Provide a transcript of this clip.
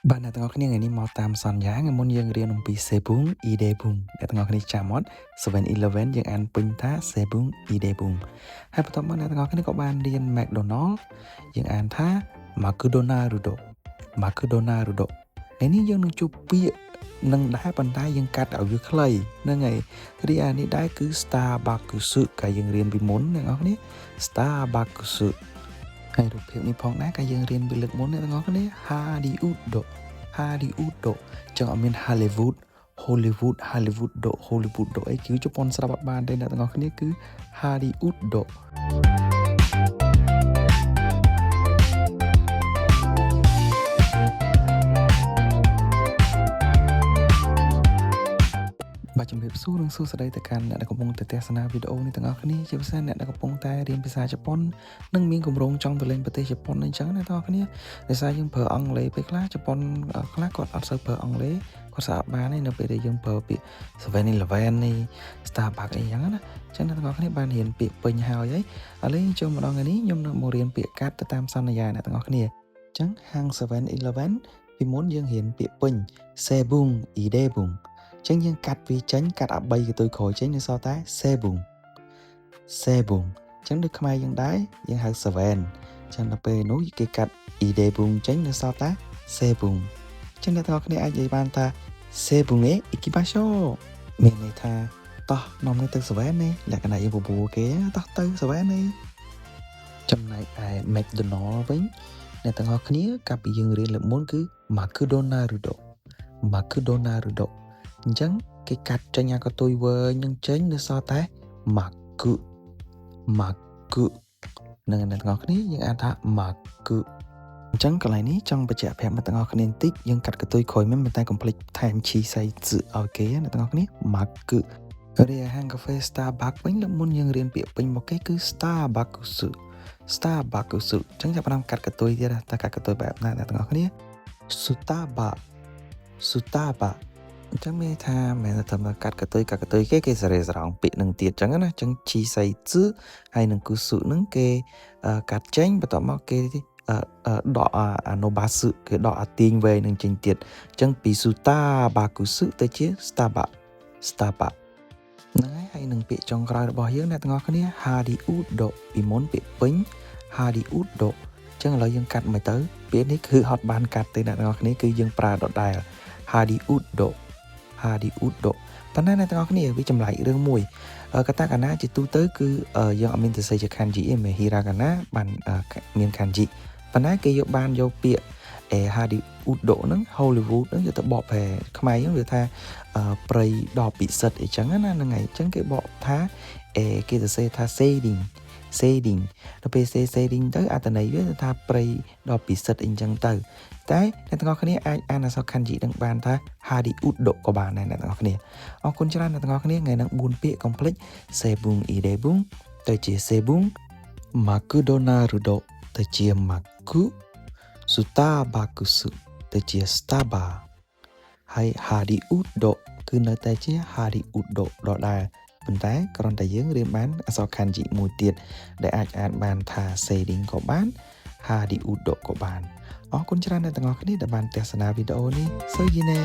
Bạn đã từng có cái ngày mau tam son giá ngày muốn dương riêng đồng pi xe bún ide bún đã từng có cái chả mót 7-Eleven យើងអានពេញថា Sebung Ide Bung ហើយបន្ទាប់មកអ្នកទាំងអស់គ្នាក៏បានរៀន McDonald យើងអានថា McDonald ថ្ងៃនេះយើងនឹងជួបពាក្យនឹងដែរប៉ុន្តែយើងកាត់ឲ្យវាខ្លីហ្នឹងហើយរីឯនេះដែរគឺ Starbucks កាលយើងរៀនពីមុនអ្នកទាំងអស់គ្នា Starbucks ហើយរូបភាពនេះផងដែរកាលយើងរៀនពីលើកមុនអ្នកទាំងអស់គ្នា Hollywood ចឹងអត់មាន Hollywood អីគឺជប៉ុនស្រាប់អត់បានទេអ្នកទាំងអស់គ្នាគឺ Hollywood បាទជំរាបសួរនិងសួស្តីទៅកាន់អ្នកដែលកំពុងតែទស្សនាវីដេអូនេះទាំងអស់គ្នាជាពិសេសអ្នកដែលកំពុងតែរៀនភាសាជប៉ុននិងមានគម្រោងចង់ទៅលេងប្រទេសជប៉ុនអញ្ចឹងអ្នកទាំងអស់គ្នាដោយសារយើងប្រើអង់គ្លេសពេលខ្លះជប៉ុនខ្លះគាត់អត់សូវប្រើអង់គ្លេសគាត់សាកបានទេនៅពេលដែលយើងប្រើពាក្យ 7-Eleven នេះ Starbucks អីចឹងណាអញ្ចឹងអ្នកទាំងអស់គ្នាបានរៀនពាក្យពេញហើយឥឡូវចូលម្ដងថ្ងៃនេះខ្ញុំនឹងមករៀនពាក្យកាត់ទៅតាមសន្យាអ្នកទាំងអស់គ្នាអញ្ចឹងហាង 7-Eleven ពីមុនយើងរៀនពាក្យពេញ Sebung Ide Bungចឹងយើងកាត់វាចេញកាត់អា3កន្ទុយក្រោយចេញនៅសល់តែ Sebung ចឹងដូចខ្មែរយើងដែរយើងហៅ 7 ចឹងដល់ពេលនោះគេកាត់ Ide Bung ចេញនៅសល់តែ Sebung ចឹងអ្នកទាំងអស់គ្នាអាចនិយាយបានថា Sebung e ikibasho មានន័យថាតោះនាំគ្នាទៅ 7 នេះលក្ខណៈយើងបបួលគេតោះទៅ 7 នេះចំណែកឯ McDonald វិញអ្នកទាំងអស់គ្នាកាលពីយើងរៀនលើកមុនគឺ McDonald អញ្ចឹងគេកាត់ចេញអាកន្ទុយវែងនឹងចេញនៅសល់តែ Maku នឹងអ្នកទាំងអស់គ្នាយើងអានថា Maku អញ្ចឹងកន្លែងនេះចង់បញ្ជាក់ប្រាប់អ្នកទាំងអស់គ្នាបន្តិចយើងកាត់កន្ទុយក្រោយមិនតែកុំភ្លេចថែមឈីសៃជឺឲ្យគេអ្នកទាំងអស់គ្នា Maku រីឯហាងកាហ្វេ Starbucks វិញលើកមុនយើងរៀនពាក្យពេញមកគេគឺ Starbucks អញ្ចឹងចាប់ផ្ដើមកាត់កន្ទុយទៀតតែកាត់កន្ទុយបែបណាអ្នកទាំងអស់គ្នា Starbucks អញ្ចឹងមានថាមិនមែនតែកាត់កន្ទុយគេសរេសរងពាក្យនឹងទៀតអញ្ចឹងណាអញ្ចឹងជីសៃជឺហើយនឹងគូសុនឹងគេកាត់ចេញបន្ទាប់មកគេដកអាណូបាសឺគេដកអាទាញវែងនឹងចេញទៀតអញ្ចឹងពីស៊ូតាបាគូសុទៅជា Starbucks ហ្នឹងហើយនឹងពាក្យចុងក្រោយរបស់យើងអ្នកទាំងអស់គ្នា Hollywood ពីមុនពាក្យពេញ Hollywood អញ្ចឹងឥឡូវយើងកាត់មិនទៅពាក្យនេះគឺអត់បានកាត់ទេអ្នកទាំងអស់គ្នាគឺយើងប្រើដដែល Hollywood ប៉ុន្តែអ្នកទាំងអស់គ្នាវាចម្លែករឿងមួយកតាកាណាជាទូទៅគឺយើងអត់មានទៅសេជា kanji ទេមិន hiragana បានមាន kanji ប៉ុន្តែគេបានយកពាក្យHollywood ហ្នឹង Hollywood ហ្នឹងយកទៅបកប្រែខ្មែរយើងវាថាព្រៃដ៏ពិសិដ្ឋអីចឹងណាហ្នឹងហើយអញ្ចឹងគេបកថាគេសរសេរថា shading ដល់ពេល shading ទៅអត្ថន័យវាថាព្រៃដ៏ពិសិដ្ឋអីចឹងទៅតែអ្នកទាំងអស់គ្នាអាចអានអក្សរ kanji នឹងបានថា Hollywood ក៏បានដែរអ្នកទាំងអស់គ្នាអរគុណច្រើនអ្នកទាំងអស់គ្នាថ្ងៃនេះ4ពាក្យកុំភ្លេច Sebung Ide Bung ទៅជា Sebung McDonald ទៅជា Maku Starbucks ទៅជា Starbucks ហើយ Hollywood គឺនៅតែជា Hollywood ដដែលប៉ុន្តែគ្រាន់តែយើងរៀនបានអក្សរ kanji មួយទៀតដែលអាចអានបានថា shading ក៏បាន Hollywood ក៏បានអរគុណច្រើនអ្នកទាំងអស់គ្នាដែលបានទស្សនាវីដេអូនេះសូយីណេ